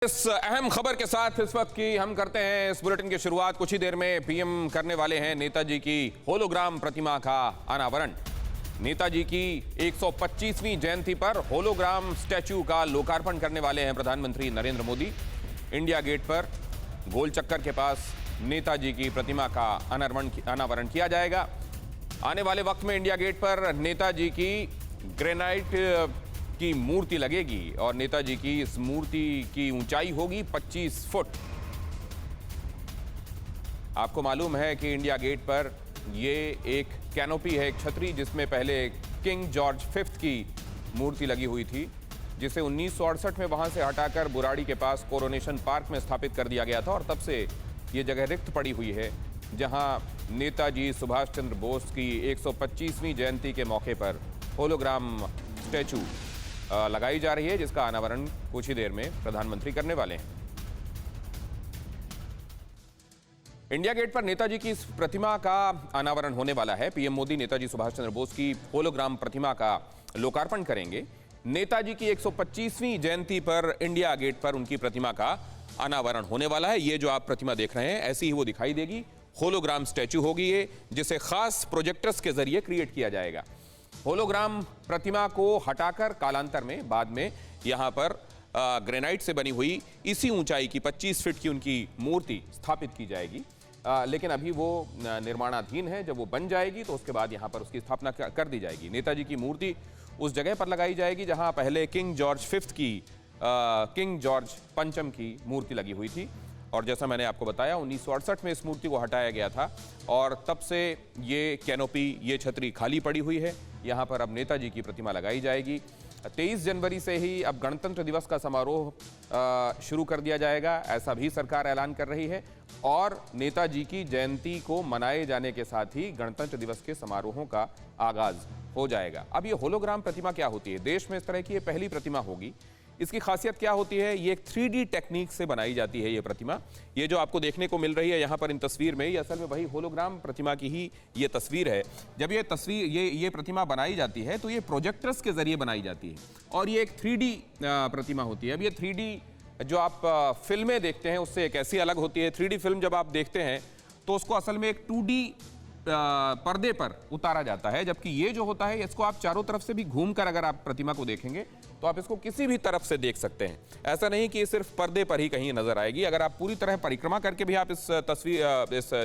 इस अहम खबर के साथ इस वक्त की हम करते हैं इस बुलेटिन की शुरुआत। कुछ ही देर में पीएम करने वाले हैं नेताजी की होलोग्राम प्रतिमा का अनावरण। नेताजी की 125वीं जयंती पर होलोग्राम स्टैच्यू का लोकार्पण करने वाले हैं प्रधानमंत्री नरेंद्र मोदी। इंडिया गेट पर गोल चक्कर के पास नेताजी की प्रतिमा का अनावरण किया जाएगा। आने वाले वक्त में इंडिया गेट पर नेताजी की ग्रेनाइट की मूर्ति लगेगी और नेताजी की इस मूर्ति की ऊंचाई होगी 25 फुट। आपको मालूम है कि इंडिया गेट पर ये एक कैनोपी है, एक छतरी, जिसमें पहले किंग जॉर्ज फिफ्थ की मूर्ति लगी हुई थी, जिसे 1968 में वहां से हटाकर बुराड़ी के पास कोरोनेशन पार्क में स्थापित कर दिया गया था और तब से ये जगह रिक्त पड़ी हुई है, जहां नेताजी सुभाष चंद्र बोस की 125वीं जयंती के मौके पर होलोग्राम स्टैचू लगाई जा रही है, जिसका अनावरण कुछ ही देर में प्रधानमंत्री करने वाले हैं। इंडिया गेट पर नेताजी की इस प्रतिमा का अनावरण होने वाला है। पीएम मोदी नेताजी सुभाष चंद्र बोस की होलोग्राम प्रतिमा का लोकार्पण करेंगे। नेताजी की 125वीं जयंती पर इंडिया गेट पर उनकी प्रतिमा का अनावरण होने वाला है। ये जो आप प्रतिमा देख रहे हैं, ऐसी ही वो दिखाई देगी। होलोग्राम स्टैचू होगी ये, जिसे खास प्रोजेक्टर्स के जरिए क्रिएट किया जाएगा। होलोग्राम प्रतिमा को हटाकर कालांतर में बाद में यहां पर ग्रेनाइट से बनी हुई इसी ऊंचाई की 25 फीट की उनकी मूर्ति स्थापित की जाएगी। लेकिन अभी वो निर्माणाधीन है। जब वो बन जाएगी तो उसके बाद यहां पर उसकी स्थापना कर दी जाएगी। नेताजी की मूर्ति उस जगह पर लगाई जाएगी जहां पहले किंग जॉर्ज फिफ्थ की किंग जॉर्ज पंचम की मूर्ति लगी हुई थी। और जैसा मैंने आपको बताया, 1968 में इस मूर्ति को हटाया गया था और तब से ये कैनोपी, ये छतरी खाली पड़ी हुई है। यहाँ पर अब नेताजी की प्रतिमा लगाई जाएगी। 23 जनवरी से ही अब गणतंत्र दिवस का समारोह शुरू कर दिया जाएगा, ऐसा भी सरकार ऐलान कर रही है। और नेताजी की जयंती को मनाए जाने के साथ ही गणतंत्र दिवस के समारोहों का आगाज हो जाएगा। अब ये होलोग्राम प्रतिमा क्या होती है? देश में इस तरह की ये पहली प्रतिमा होगी। इसकी खासियत क्या होती है? ये एक 3D टेक्निक से बनाई जाती है ये प्रतिमा। ये जो आपको देखने को मिल रही है यहाँ पर इन तस्वीर में, ये असल में वही होलोग्राम प्रतिमा की ही ये तस्वीर है। जब ये तस्वीर ये प्रतिमा बनाई जाती है तो ये प्रोजेक्टर्स के जरिए बनाई जाती है और ये एक 3D प्रतिमा होती है। अब ये 3D जो आप फिल्में देखते हैं उससे एक ऐसी अलग होती है। 3D फिल्म जब आप देखते हैं तो उसको असल में एक 2D पर्दे पर उतारा जाता है, जबकि ये जो होता है इसको आप चारों तरफ से भी घूमकर अगर आप प्रतिमा को देखेंगे तो आप इसको किसी भी तरफ से देख सकते हैं। ऐसा नहीं कि ये सिर्फ पर्दे पर ही कहीं नजर आएगी। अगर आप पूरी तरह परिक्रमा करके भी आप इस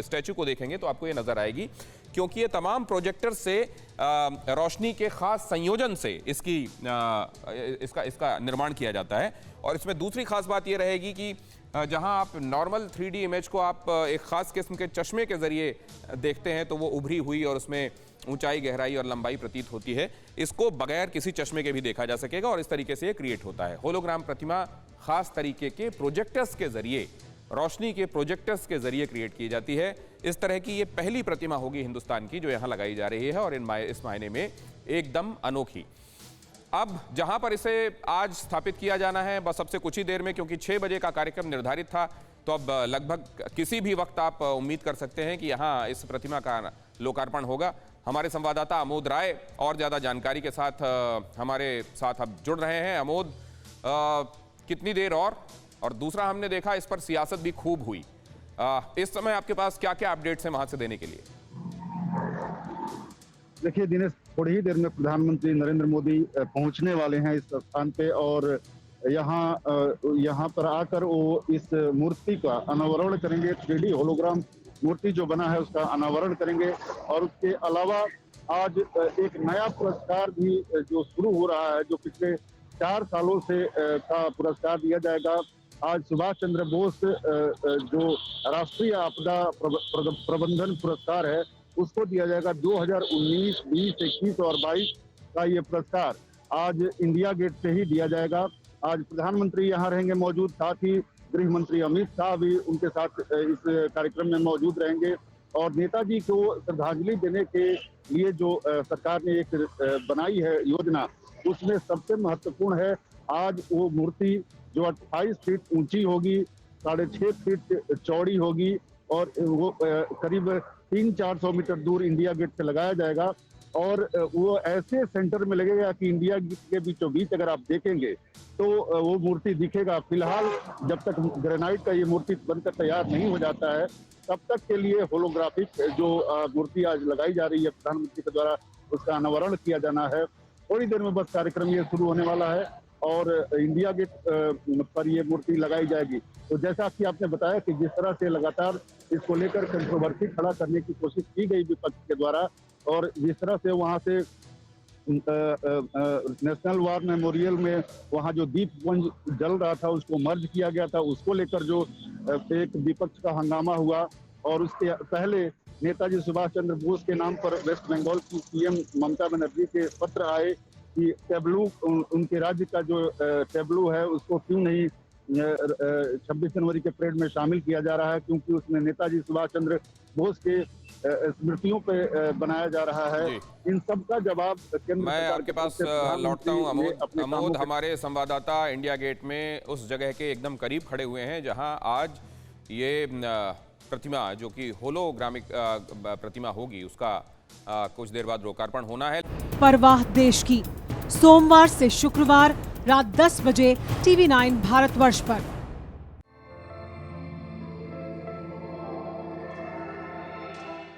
स्टैचू को देखेंगे तो आपको ये नजर आएगी, क्योंकि ये तमाम प्रोजेक्टर से रोशनी के खास संयोजन से इसका निर्माण किया जाता है। और इसमें दूसरी खास बात ये रहेगी कि जहां आप नॉर्मल 3D इमेज को आप एक खास किस्म के चश्मे के जरिए देखते हैं तो वो उभरी हुई और उसमें ऊंचाई, गहराई और लंबाई प्रतीत होती है। इसको बगैर किसी चश्मे के भी देखा जा सकेगा और इस तरीके से ये क्रिएट होता है। होलोग्राम प्रतिमा खास तरीके के प्रोजेक्टर्स के जरिए, रोशनी के प्रोजेक्टर्स के जरिए क्रिएट की जाती है। इस तरह की ये पहली प्रतिमा होगी हिंदुस्तान की जो यहाँ लगाई जा रही है और इस मायने में एकदम अनोखी। अब जहां पर इसे आज स्थापित किया जाना है, बस अब से कुछ ही देर में, क्योंकि 6 बजे का कार्यक्रम निर्धारित था, तो अब लगभग किसी भी वक्त आप उम्मीद कर सकते हैं कि यहाँ इस प्रतिमा का लोकार्पण होगा। हमारे संवाददाता अमोद राय और ज़्यादा जानकारी के साथ हमारे साथ अब जुड़ रहे हैं। अमोद, कितनी देर और दूसरा हमने देखा इस पर सियासत भी खूब हुई। इस समय आपके पास क्या क्या अपडेट्स हैं वहाँ से देने के लिए? देखिए दिनेश, थोड़ी ही देर में प्रधानमंत्री नरेंद्र मोदी पहुंचने वाले हैं इस स्थान पे और यहाँ पर आकर वो इस मूर्ति का अनावरण करेंगे। 3D होलोग्राम मूर्ति जो बना है उसका अनावरण करेंगे। और उसके अलावा आज एक नया पुरस्कार भी जो शुरू हो रहा है, जो पिछले 4 सालों से का पुरस्कार दिया जाएगा। आज सुभाष चंद्र बोस जो राष्ट्रीय आपदा प्रबंधन पुरस्कार है उसको दिया जाएगा। 2019, 20, 21 और 22 का ये पुरस्कार आज इंडिया गेट से ही दिया जाएगा। आज प्रधानमंत्री यहाँ रहेंगे मौजूद, साथ ही गृह मंत्री अमित शाह भी उनके साथ इस कार्यक्रम में मौजूद रहेंगे। और नेताजी को श्रद्धांजलि देने के लिए जो सरकार ने एक बनाई है योजना, उसमें सबसे महत्वपूर्ण है आज वो मूर्ति जो 28 फीट ऊंची होगी, 6.5 फीट चौड़ी होगी और वो करीब 300-400 मीटर दूर इंडिया गेट से लगाया जाएगा। और वो ऐसे सेंटर में लगेगा कि इंडिया गेट के बीचों बीच अगर आप देखेंगे तो वो मूर्ति दिखेगा। फिलहाल जब तक ग्रेनाइट का ये मूर्ति बनकर तैयार नहीं हो जाता है, तब तक के लिए होलोग्राफिक जो मूर्ति आज लगाई जा रही है प्रधानमंत्री के द्वारा, उसका अनावरण किया जाना है। थोड़ी देर में बस कार्यक्रम ये शुरू होने वाला है और इंडिया गेट पर ये मूर्ति लगाई जाएगी। तो जैसा कि आपने बताया कि जिस तरह से लगातार इसको लेकर कंट्रोवर्सी खड़ा करने की कोशिश की गई विपक्ष के द्वारा, और जिस तरह से वहां से नेशनल वार मेमोरियल में वहां जो दीप पुंज जल रहा था उसको मर्ज किया गया था, उसको लेकर जो एक विपक्ष का हंगामा हुआ। और उसके पहले नेताजी सुभाष चंद्र बोस के नाम पर वेस्ट बंगाल की सीएम ममता बनर्जी के पत्र आए कि टेबलू, उनके राज्य का जो टेबलू है उसको क्यों नहीं 26 जनवरी के परेड में शामिल किया जा रहा है, क्योंकि उसमें नेताजी सुभाष चंद्र बोस के स्मृतियों पे बनाया जा रहा है। इन सब का जवाब केंद्र मैं आपके पास लौटता हूं। अमोद, हमारे संवाददाता इंडिया गेट में उस जगह के एकदम करीब खड़े हुए हैं जहां आज ये प्रतिमा, जो कि होलोग्रामिक प्रतिमा होगी, उसका कुछ देर बाद लोकार्पण होना है। परवाह देश की, सोमवार से शुक्रवार रात 10 बजे TV9 भारतवर्ष पर।